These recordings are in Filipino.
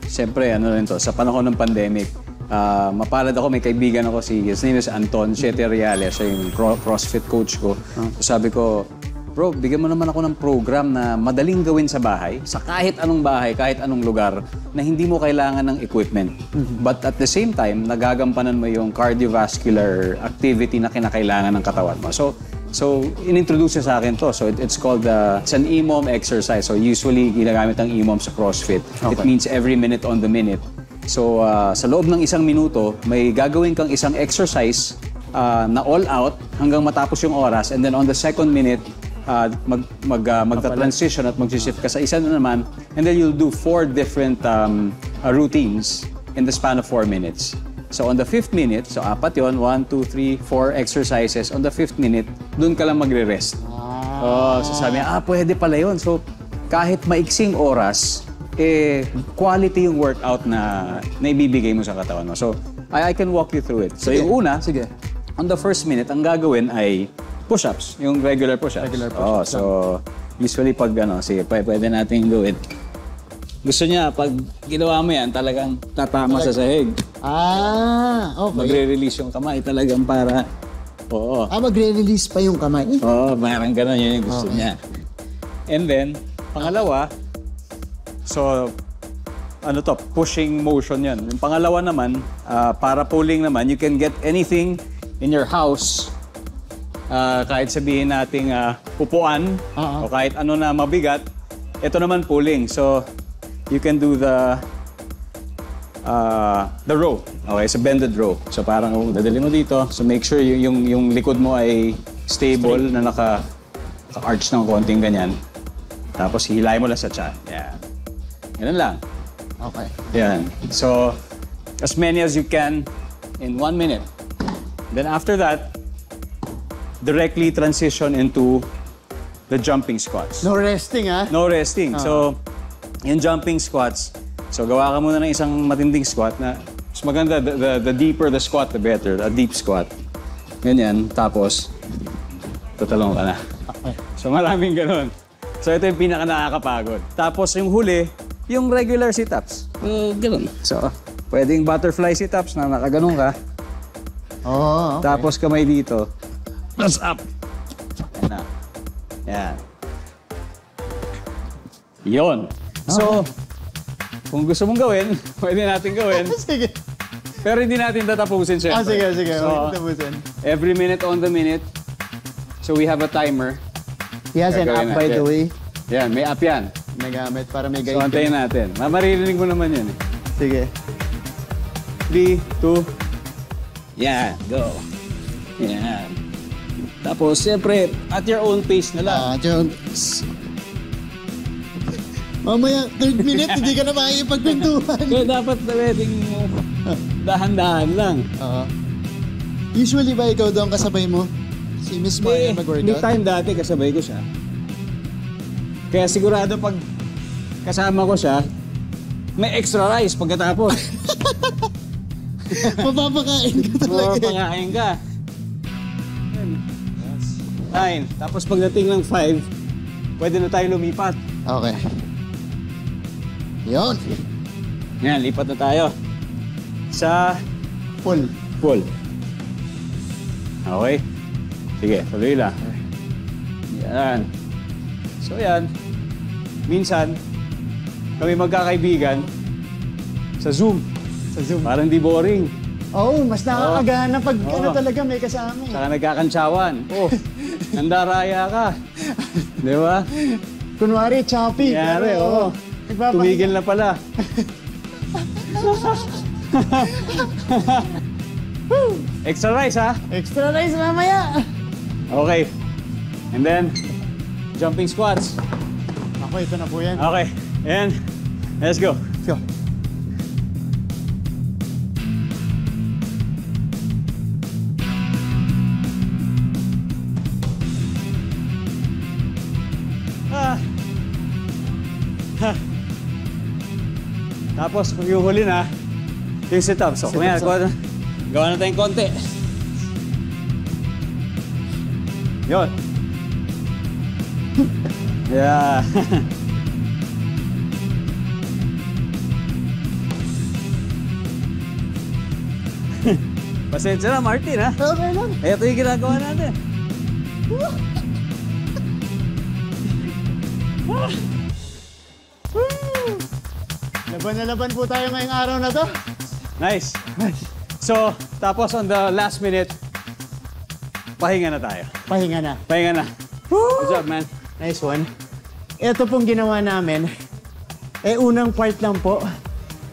Siyempre, ano rin to, sa panahon ng pandemic, mapalad ako, may kaibigan ako, his name is Anton Siete Reales, siya yung CrossFit coach ko. So sabi ko, bro, bigyan mo naman ako ng program na madaling gawin sa bahay, sa kahit anong bahay, kahit anong lugar, na hindi mo kailangan ng equipment. But at the same time, nagagampanan mo yung cardiovascular activity na kinakailangan ng katawan mo. So inintroduce niya sa akin to. So it's called, it's an EMOM exercise. So usually, ginagamit ang EMOM sa CrossFit. Okay. It means every minute on the minute. So sa loob ng 1 minuto, may gagawin kang isang exercise na all out hanggang matapos yung oras. And then on the second minute, magta-transition at mag-shift ka sa isa na naman. And then you'll do 4 different routines in the span of 4 minutes. So on the 5th minute, so 4 yun, 1, 2, 3, 4 exercises. On the 5th minute, dun ka lang magre-rest. So sabi niya, pwede pala yun. So kahit maiksing oras, quality yung workout na ibibigay mo sa katawan mo. So I can walk you through it. So yung una, on the 1st minute, ang gagawin ay push-ups, yung regular push-ups. So usually pag sige, pwede natin do it. Gusto niya, pag ginawa mo yan, talagang tatama sa sahig. Okay. Magre-release yung kamay talagang para... Oo. Magre-release pa yung kamay? Oo, parang gano'n yun yung gusto niya. And then, pangalawa, so, pushing motion yan. Yung pangalawa naman, para pulling naman, you can get anything in your house, kahit sabihin nating upuan, o kahit ano na mabigat, ito naman pulling. So, you can do the row. Okay, so bended row. So parang dadali mo dito. So make sure yung likod mo ay stable, na naka-arch ng konting ganyan. Tapos hilay mo lang sa tiyan. Yan. Ganun lang. Okay. Yan. So as many as you can in 1 minute. Then after that, directly transition into the jumping squats. No resting, No resting. So yung jumping squats, so gawa ka muna ng isang matinding squat na mas maganda, the deeper the squat, the better. A deep squat. Ganyan. Tapos, tatalong ka na. Okay. So maraming ganun. So ito yung pinaka nakakapagod. Tapos yung huli, yung regular sit-ups. Ganun. So, pwedeng butterfly sit-ups na nakaganon ka. Okay. Tapos kamay dito. Plus up. Yan na. Yan. Yun. So, kung gusto mong gawin, pwede natin gawin. Sige. Pero hindi natin tatapusin siya. Sige. So, Tapusin. every minute on the minute. So, we have a timer. He has an app, by the way. Yan, may app yan. Nagamit para may So, guide. antayin natin. Maririnig mo naman yan. Sige. 3, 2, yan, go. Yan. Tapos, siyempre, at your own pace na lang. John. Mamaya, 3rd minute, hindi ka na makikipagkwentuhan. Kaya dapat pwedeng dahan-dahan lang. Usually ba ikaw doon kasabay mo? Si Miss Maya mag-workout? May time dati kasabay ko siya. Kaya sigurado pag kasama ko siya, may extra rice pagkatapos. Mapapakain ka talaga. Mapapakain ka. 9. Tapos pagdating ng 5, pwede na tayo lumipat. Okay. Yun. Yan, lipat na tayo. Sa Full. Okay. Sige, tuloy lang. Yan. So yan. Minsan, kami magkakaibigan sa Zoom. Parang di boring. Mas nakakagana pag talaga may kasama. Saka nagkakantsawan. Nandaraya ka. Di ba? Kunwari, choppy. Nangyari, tumigil na pala. Extra rice, ha? Extra rice mamaya. Okay. And then, jumping squats. Ako, ito na po yan. Okay. And, let's go. Go. Tapos, yung huli na, yung sit-up. So, kumaya, gawa na tayong konti. Yun. Yeah. Pasensya na, Martin, ha? Okay lang. Ito yung ginagawa natin. Laban na laban po tayo ngayong araw na to. Nice. So, tapos on the last minute, pahinga na tayo. Pahinga na. Pahinga na. Good job, man. Nice one. Ito pong ginawa namin, unang part lang po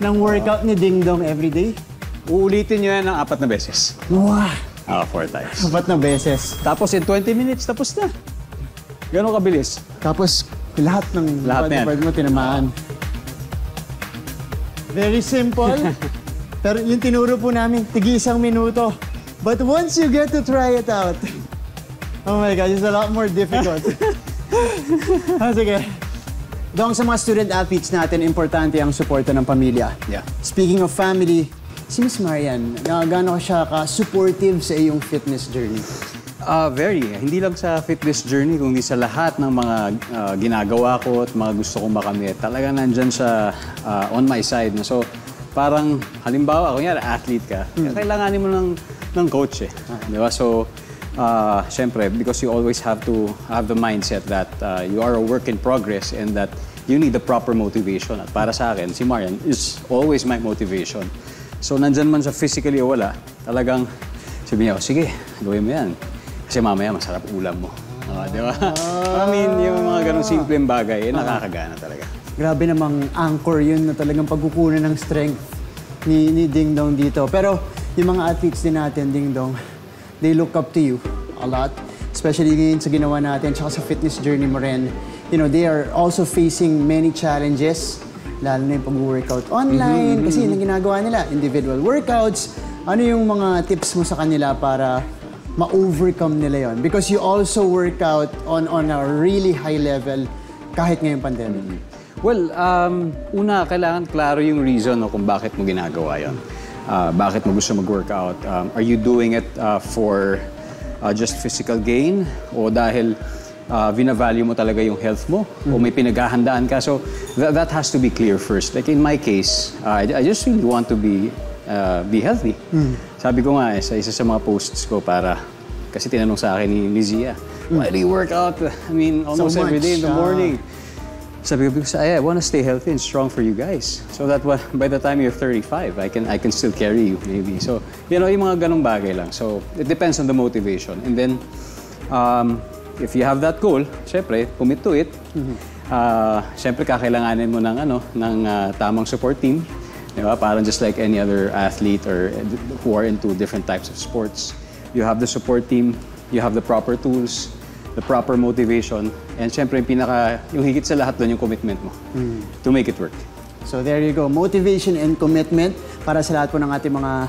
ng workout ni Ding Dong everyday. Uulitin nyo yan ng 4 na beses. Wow! 4 times. 4 na beses. Tapos in 20 minutes, tapos na. Ganun kabilis. Tapos lahat ng Lahat na yan. part mo tinamaan. Very simple. Pero yung tinuro po namin, tig-1 minuto. But once you get to try it out, oh my God, it's a lot more difficult. Sige. Dong, sa mga student athletes natin, importante ang suporta ng pamilya. Yeah. Speaking of family, si Miss Marian, gaano siya ka-supportive sa iyong fitness journey? Very. Hindi lang sa fitness journey, kundi sa lahat ng mga ginagawa ko at mga gusto kong makamit. Talagang nandyan siya on my side. So, parang halimbawa, kunyari athlete ka, kailanganin mo ng coach eh. Di ba? So, syempre, because you always have to have the mindset that you are a work in progress and that you need the proper motivation. At para sa akin, si Marian is always my motivation. So, nandyan man sa physically o wala, talagang sabi niya, sige, gawin mo yan. Kasi mamaya masarap ulam mo. Di ba? I mean, yung mga ganong simpleng bagay, nakakagana talaga. Grabe namang anchor yun na talagang pagkukunan ng strength ni Ding Dong dito. Pero yung mga athletes din natin, Ding Dong, they look up to you a lot. Especially ngayon sa ginawa natin, tsaka sa fitness journey mo rin. You know, they are also facing many challenges, lalo na yung pag-workout online. Kasi yun ang ginagawa nila, individual workouts. Ano yung mga tips mo sa kanila para ma-overcome nila yon? Because you also work out on a really high level kahit ngayong pandemic. Well, una, kailangan klaro yung reason kung bakit mo ginagawa yon. Bakit mo gusto mag-workout? Are you doing it for just physical gain? O dahil vina-value mo talaga yung health mo? O may pinaghahandaan ka? So, that has to be clear first. Like in my case, I just really want to be healthy. Sabi ko nga sa isa sa mga posts ko kasi tinanong sa akin ni Zia, why do you work out? I mean, almost every day in the morning. Sabi ko, because I want to stay healthy and strong for you guys. So that by the time you're 35, I can still carry you, maybe. So, you know, yung mga ganong bagay lang. So, it depends on the motivation. And then, if you have that goal, syempre, commit to it. Syempre, kakailanganin mo ng tamang support team. Diba? Parang just like any other athlete or who are into different types of sports. You have the support team, you have the proper tools, the proper motivation, and syempre yung higit sa lahat doon yung commitment mo to make it work. So there you go, motivation and commitment para sa lahat po ng ating mga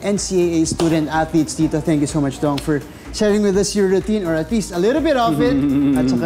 NCAA student athletes dito. Thank you so much, Dong, for sharing with us your routine or at least a little bit of it. At saka